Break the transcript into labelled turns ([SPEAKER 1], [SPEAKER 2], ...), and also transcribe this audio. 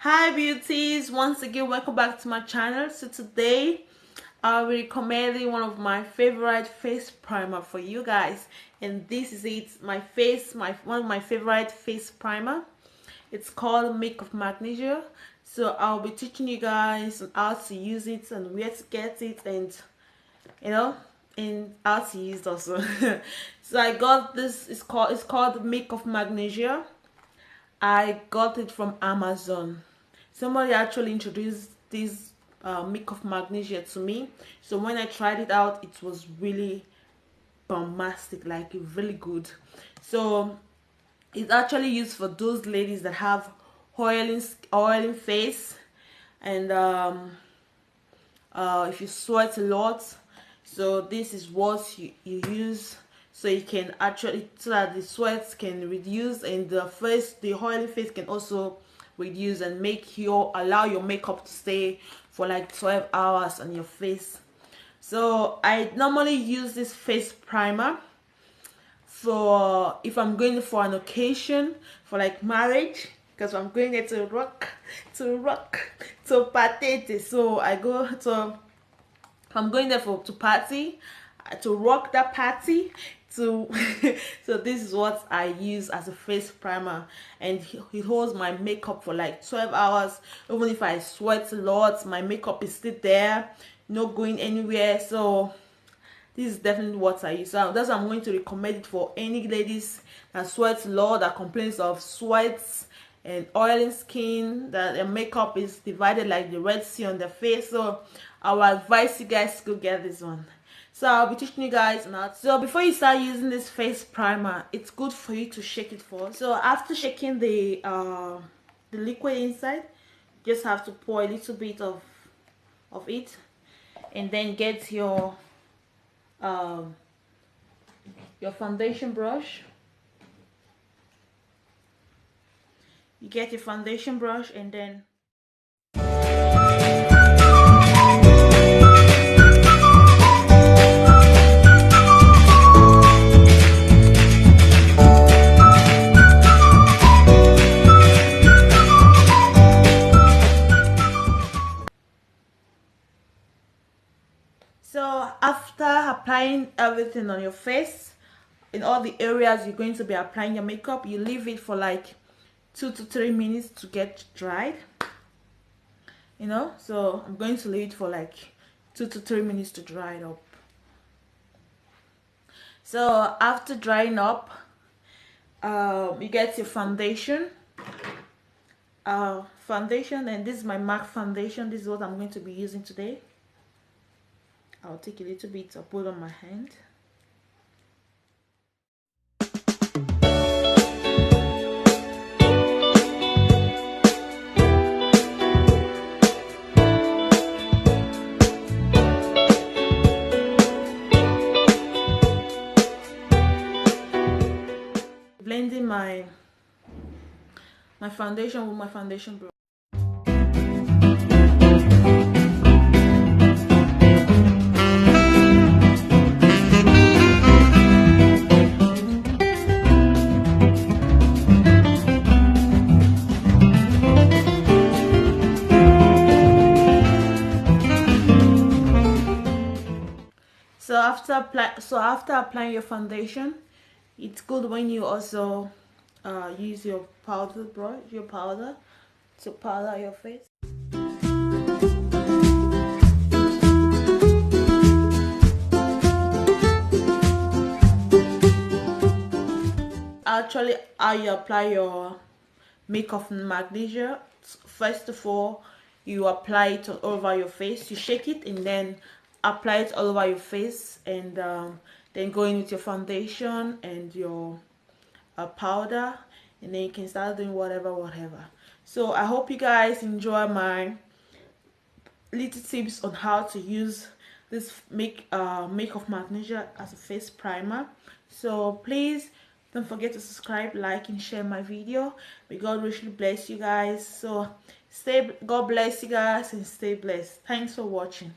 [SPEAKER 1] Hi beauties, once again welcome back to my channel. So today I'll be recommending one of my favorite face primer for you guys, and this is it, one of my favorite face primer. It's called Milk of Magnesia. So I'll be teaching you guys on how to use it and where to get it, and and how to use it also. So I got this, it's called Milk of Magnesia. I got it from Amazon. Somebody actually introduced this Milk of Magnesia to me. So when I tried it out, it was really bombastic, like really good. So it's actually used for those ladies that have oiling face, and if you sweat a lot. So this is what you use, so you can actually, so that the sweat can reduce, and the oily face can also reduce, and allow your makeup to stay for like 12 hours on your face. So I normally use this face primer for if I'm going for an occasion, for like marriage, because I'm going there to party. So I go to, I'm going there to party, to rock that party, to so this is what I use as a face primer, and it holds my makeup for like 12 hours. Even if I sweat a lot, my makeup is still there, not going anywhere. So this is definitely what I use. So that's why I'm going to recommend it for any ladies that sweat a lot, that complains of sweats and oily skin, that their makeup is divided like the Red Sea on their face. So I will advise you guys to go get this one. So I'll be teaching you guys now. So before you start using this face primer, it's good for you to shake it first. So after shaking the liquid inside, you just have to pour a little bit of it, and then get your foundation brush. You get your foundation brush, and then so after applying everything on your face, in all the areas you're going to be applying your makeup, you leave it for like 2 to 3 minutes to get dried. So I'm going to leave it for like 2 to 3 minutes to dry it up. So after drying up, you get your foundation. And this is my MAC foundation. This is what I'm going to be using today. I'll take a little bit to put on my hand. Blending my foundation with my foundation brush. So after applying your foundation, it's good when you also use your powder brush, to powder your face. Actually, how you apply your Milk of Magnesia: first of all, you apply it all over your face. You shake it and then apply it all over your face, and then go in with your foundation and your powder, and then you can start doing whatever. So I hope you guys enjoy my little tips on how to use this Milk of Magnesia as a face primer. So please don't forget to subscribe, like, and share my video. May God richly bless you guys. So God bless you guys, and stay blessed. Thanks for watching.